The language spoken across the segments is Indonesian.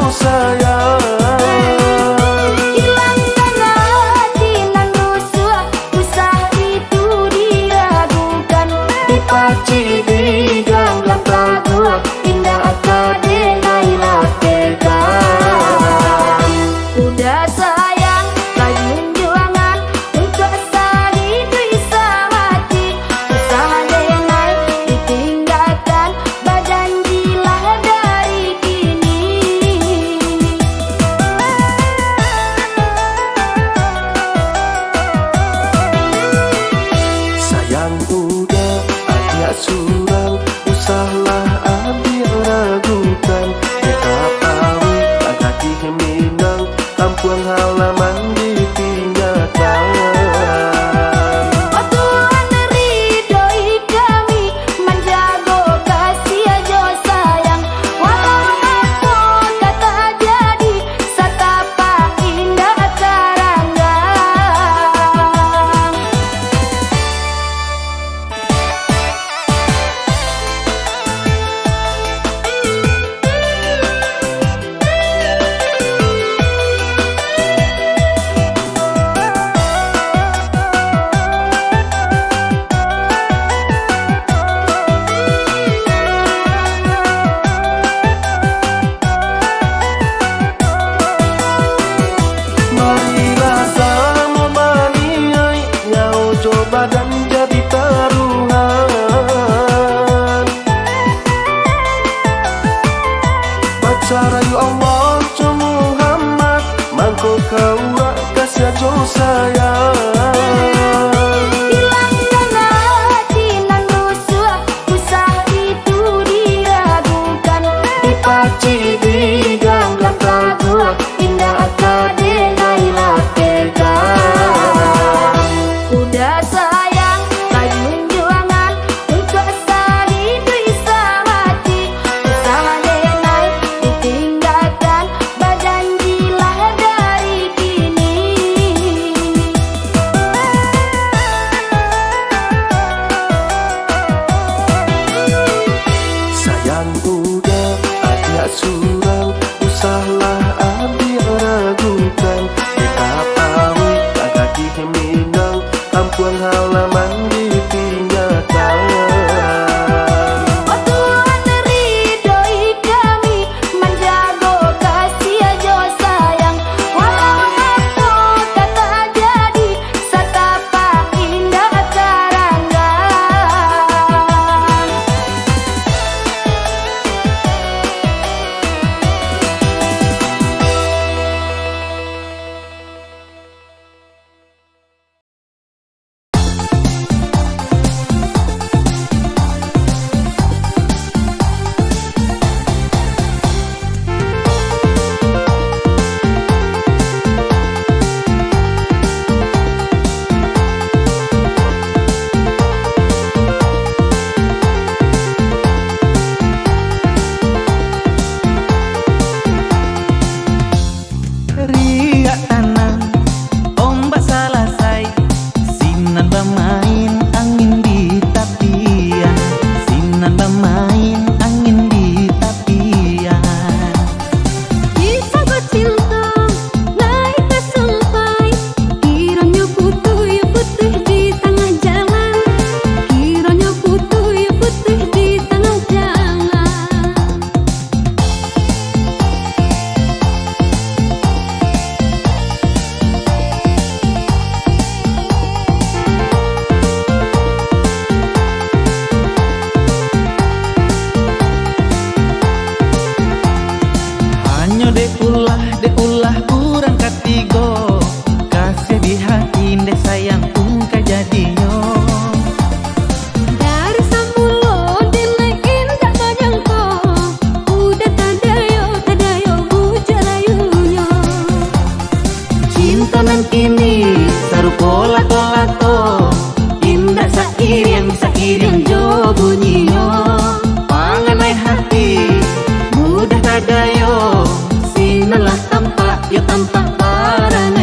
sayang. Hilangkan hati nan rusuh, usah itu diragukan. Dipaci di dalam lagu, indah akadenai latekan. Udah sayang, rajin juangan untuk sari bisa mati. Usaha denai ditinggalkan, berjanjilah dari kini. Sayang udah agak surang, usahlah ambil ragukan. Kita tahu agak di Minang, kampung halaman ditinggalkan. Oh Tuhan ridhoi kami, menjaga kasih aja sayang. Walau apa kata jadi, setapa indah karanggang. Marilah sama maniai, nyau coba dan jadi taruhan. Baca rayu Allah cu Muhammad, mangko kau kasih aja sayang. Hilangkan hati nan rusuh, usah itu diragukan. Dipaci di dalam lagu, indah akadenai latekan. Udah sayang, rajin juangan untuk sari bisa mati. Usaha denai ditinggalkan, berjanjilah dari kini. Sayang udah agak surang, usahlah ambil ragukan. Kita tahu agak di Minang, kampung halaman ditinggalkan. Oh Tuhan ridhoi kami, menjaga kasih aja sayang. Walau apa kata jadi, setapa indah karanggang. Riak tanah, ombak selesai, sinan bermain angin di tapian, sinan bermain angin di tapian. Kisah cinta naik ke sampai, kiranya putih di tengah jalan, kiranya putih di tengah jalan. Hanya deulah kurang katigo, kasih di hati dek sayang ungka jadinya. Dari sambulo dilekin tak menyangka, udah tadayo buja rayunya. Cinta nan kini sarupa lato-lato, indah sairiang jo bunyinya. Panganai hati mudah tadayo, sinalah tampak yo tampak parang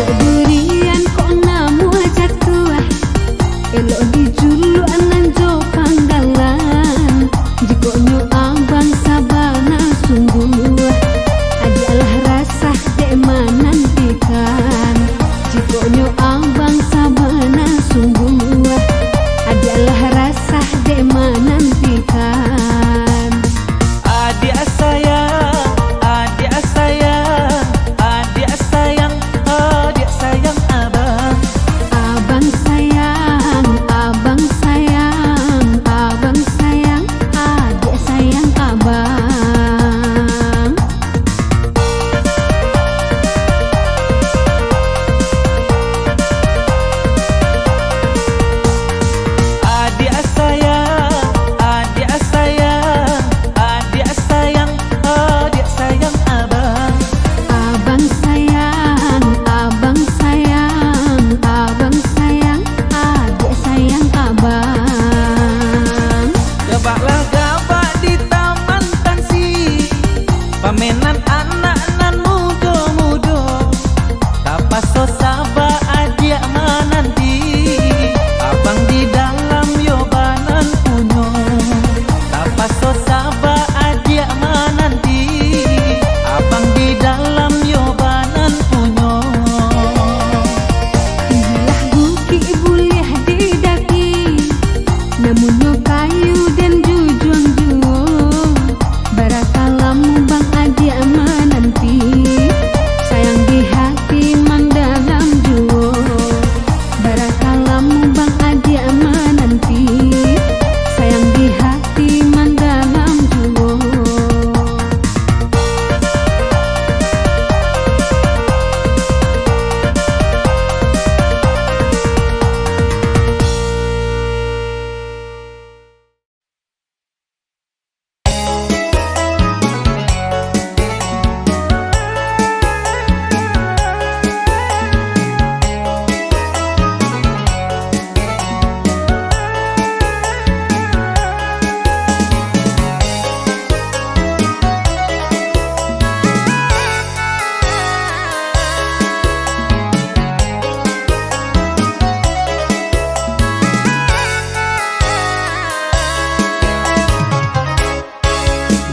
Elok berian kok namu aja tua, elok dijulu anan jo panggalan. Jikonyo abang sabana sungguh, adalah rasa dek menantikan. Jikonyo abang sabana sungguh, adalah rasa dek menantikan. Adik sayang, adik sayang, adik sayang, adik sayang abang. Abang sayang, abang sayang, abang sayang, adik sayang abang. Adik sayang, adik sayang, adik sayang, adik sayang abang. Abang sayang, abang sayang, abang sayang, adik sayang abang. Gabaklah gabak di taman tansi, pamenan anak nan mudo-mudo. Tapaso sabak adik menanti, abang di dalam yobanan punyo. Tapaso sabak adik menanti, abang di dalam yobanan punyo. Inilah guki boleh didaki, namun yo kayu dan jujuang juo. Barakalam bang adik menanti, sayang di hati mendalam juo. Barakalam bang adik menanti, sayang di hati mendalam juo.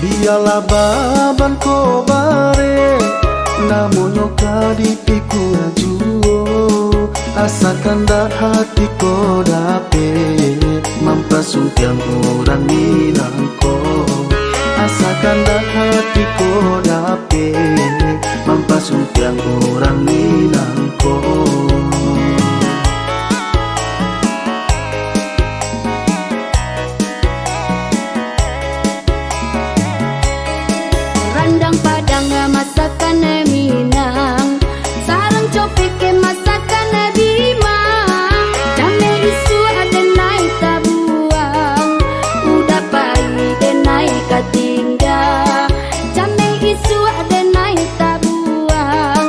Biarlah baban ko bare, namun nyoka di piku juo. Asakan dah hati ko dape, mampasung tiang orang minangko. Asakan dah hati ko dape, mampasung tiang orang minangko. Randang padang masakan Minang, sarang copek masakan Bimang. Jame isu ada naik tabuang, udah pai de naik katingga. Jame isu ada naik tabuang,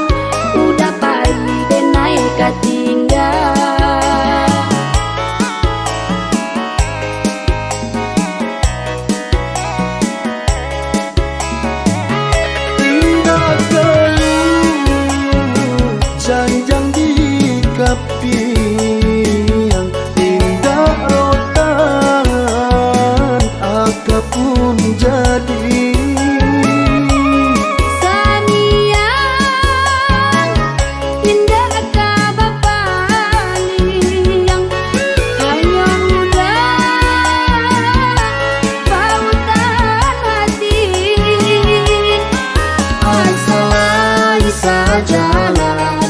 udah pai de naik katingga. Janjang di kapiang, indah rotan akapun jadi. Saniang indah kabapaliang, hayang udah pautan hati. Asal Isa jalan,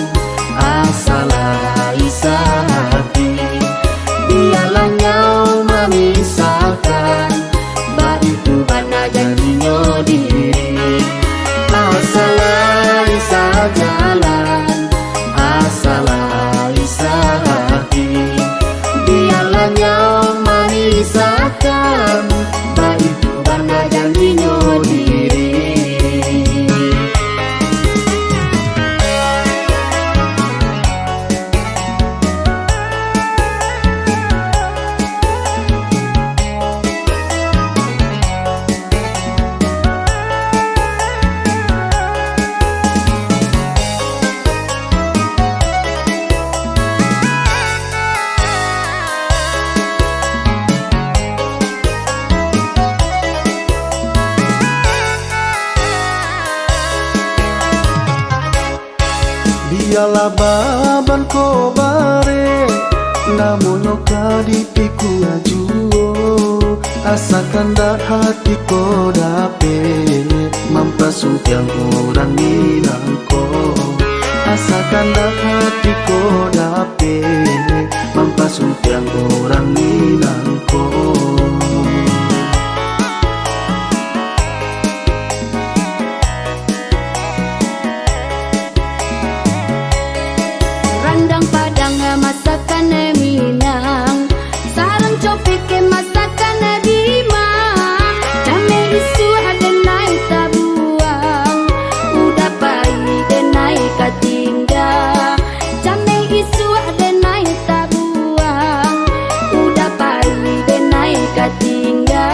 asal Isa biarlah baban ko bare namonyo kadipiku ajuo asakan dak hati ko dape mampasumpiang orang minangko asakan dak hati ko dape mampasumpiang orang minangko Randang Padang masakan Minang, sarang copek masakan Bima, jame isu ada naik tabuang, udah pai dan naik katingga, jame isu ada naik tabuang, udah pai dan naik katingga.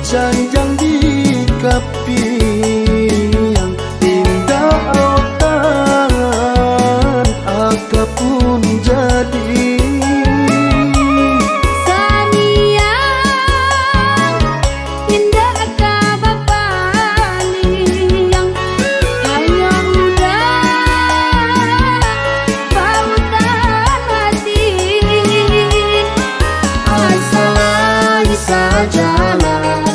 Janjang di kapi yang indah rotan Aka pun jadi Saniang indah kabapaliang hanya udah pautan hati Asalah isa jalan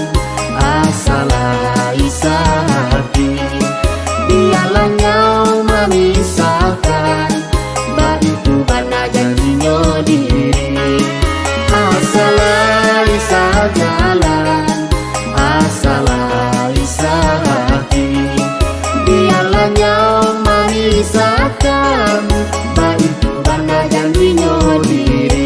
Asalah isa hati Biarlah nyau memisahkan Baitu bana janjinya diri Asalah isa jalan Asalah isa hati Biarlah nyau memisahkan Baitu bana janjinya diri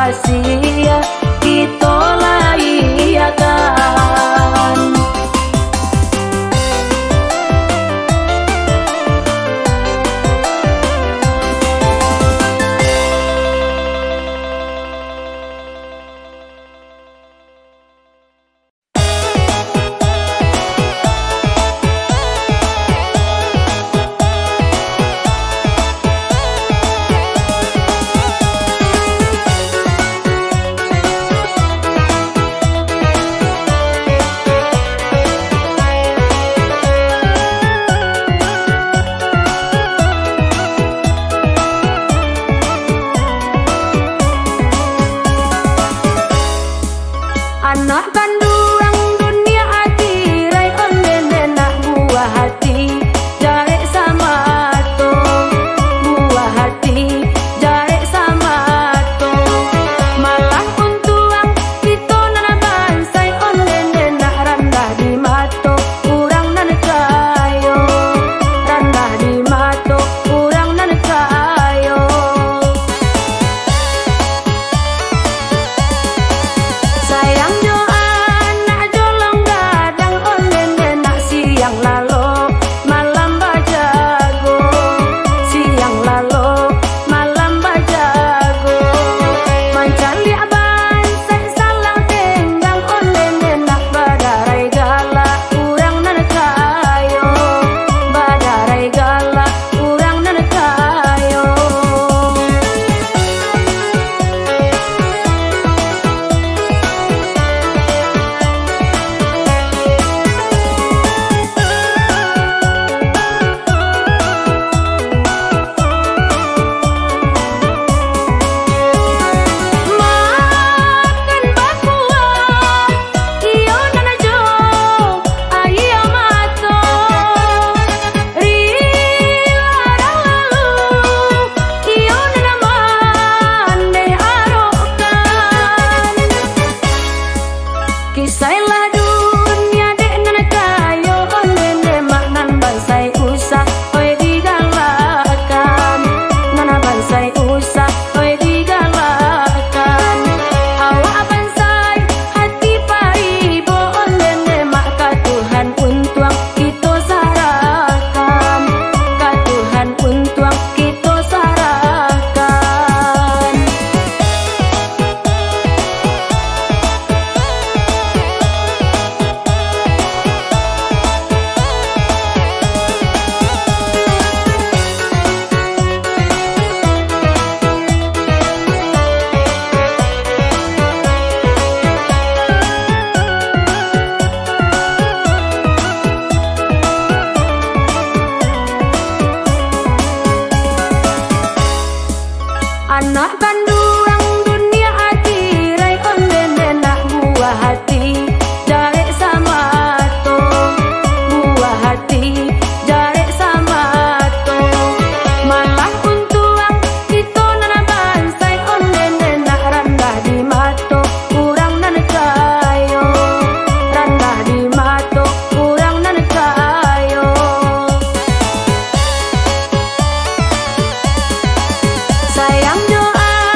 rahasia kita layakan. Anak kandung dunia akhirat onden nak buah hati jarek sama to, buah hati jarek sama to, malah untuang kita nana bansai onden nak rendah di mato urang nana kayo, rendah di mato urang nana kayo. Sayang kisahlah dunia dek nana kayo onde mak nan bansai usah oi digalakan, nana bansai usah oi digalakan. Awak bansai hati paribo onde mak ka Tuhan untuang kita sarahkan, ka Tuhan untuang kita sarahkan. Anak kandung dunia akhirat onden nak buah hati jarek sama to, buah hati jarek sama to, malah untuang kita nana bansai onden nak rendah di mato urang nana kayo, rendah di mato urang nana kayo. Sayang doa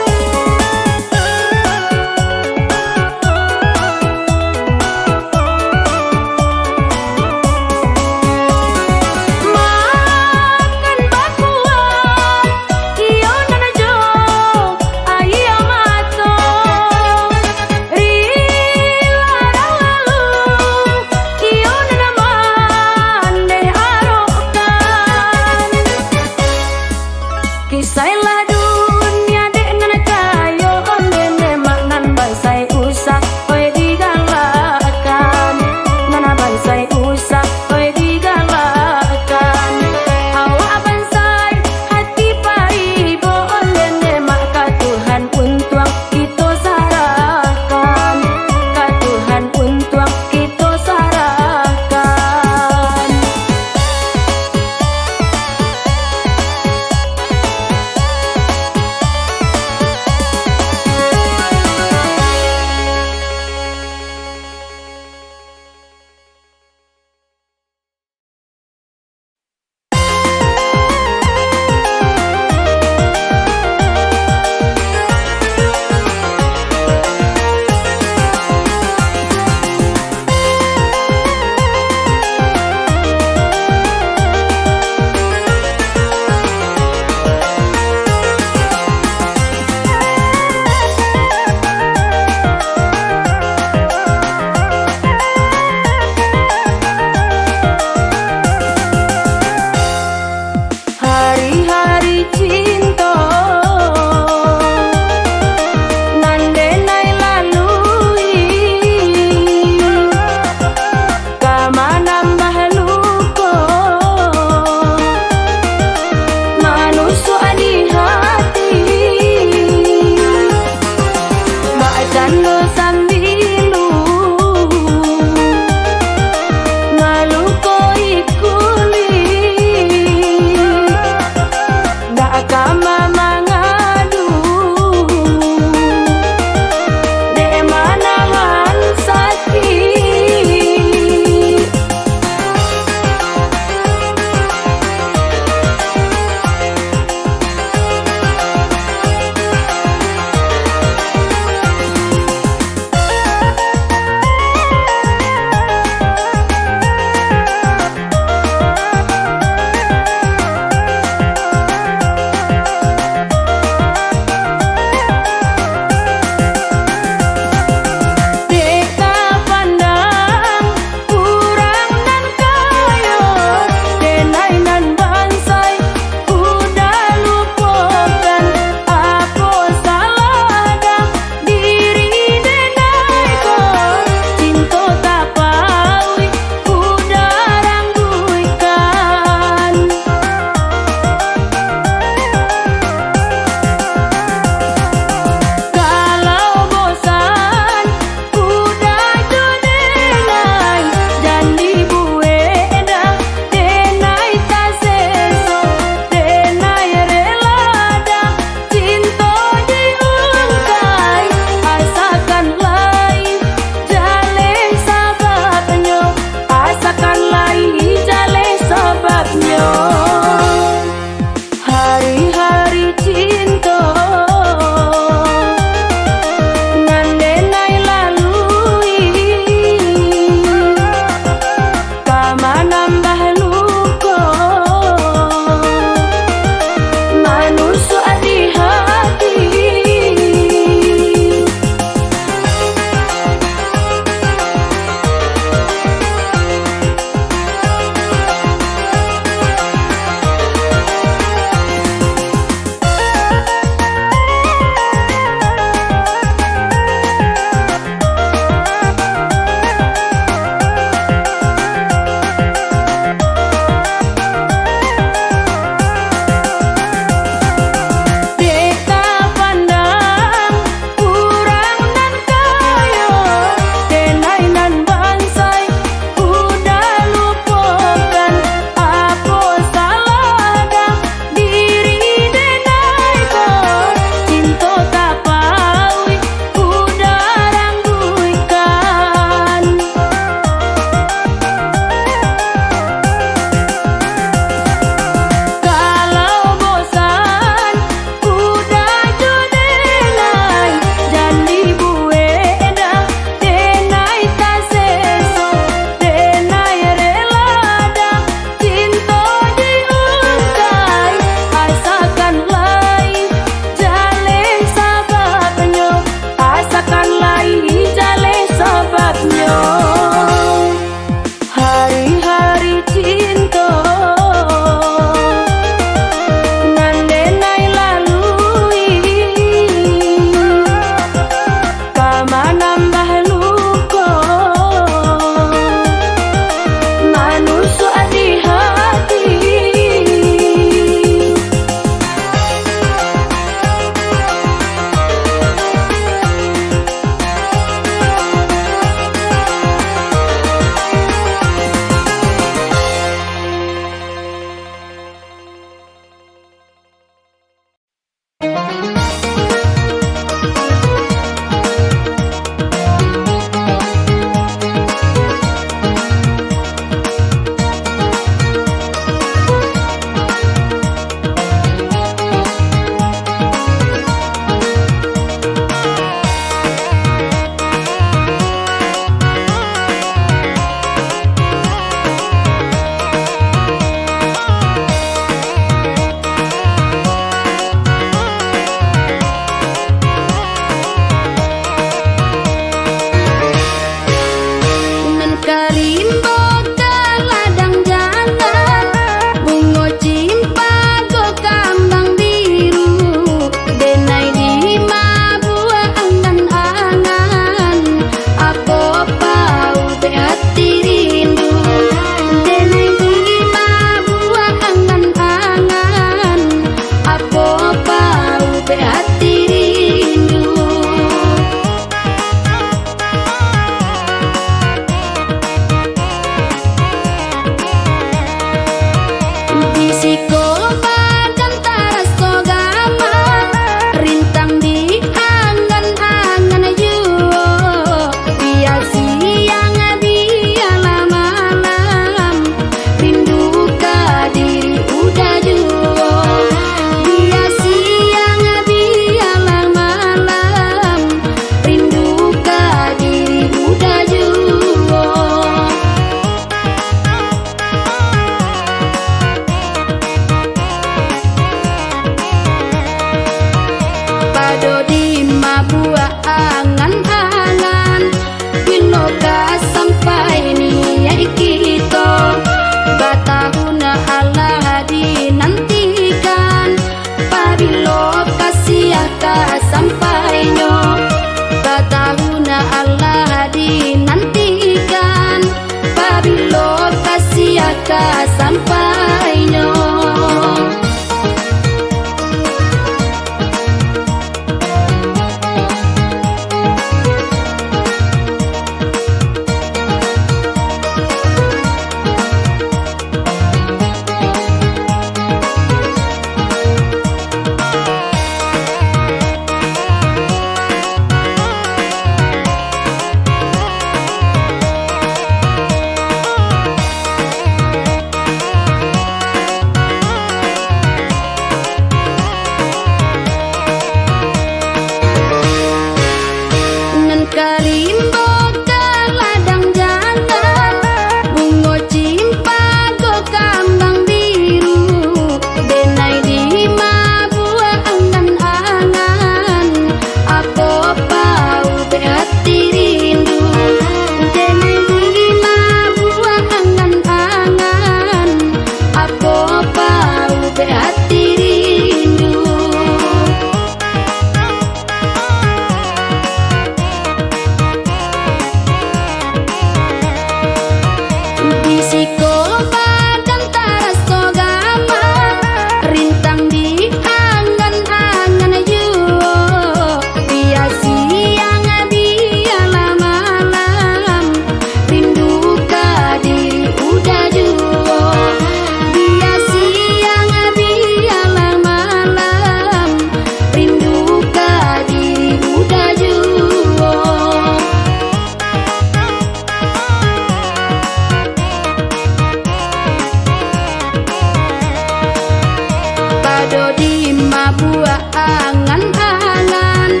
jodoh di buah angan-angan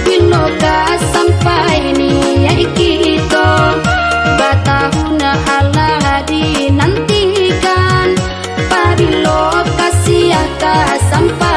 bila gak sampai niat kita batahuna Allah dinantikan apabila kasih tak sampai